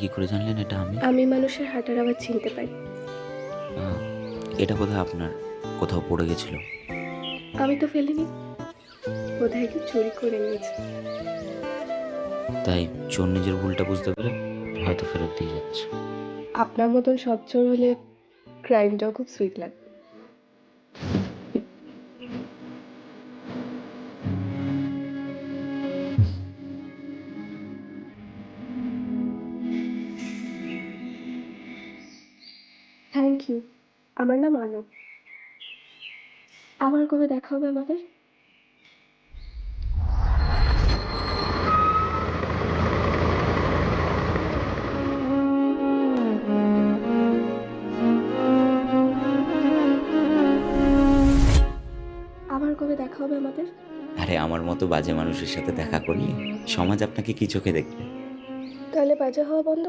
কি করে জানলেন এটা আমি? আমি মানুষের হাঁটার আওয়াজ চিনতে পারি। এটা বোধহয় আপনার কোথাও পড়ে গেছিল। আমি তো ফেলিনি, বোধহয় কেউ চুরি করে নিয়েছে। তাই চোর নিজের ভুলটা বুঝতে পেরে হয়তো ফেরত দিয়ে যাচ্ছে। আপনার মতন সব চোর হলে ক্রাইমটাও খুব সুইট লাগবে। Thank you. আমার নাম আলো। আবার কবে দেখা হবে আমাদের? আবার কবে দেখা হবে আমাদের? আরে আমার মতো বাজে মানুষের সাথে দেখা করলে সমাজ আপনাকে কি চোখে দেখবে? তাহলে বাজে হওয়া বন্ধ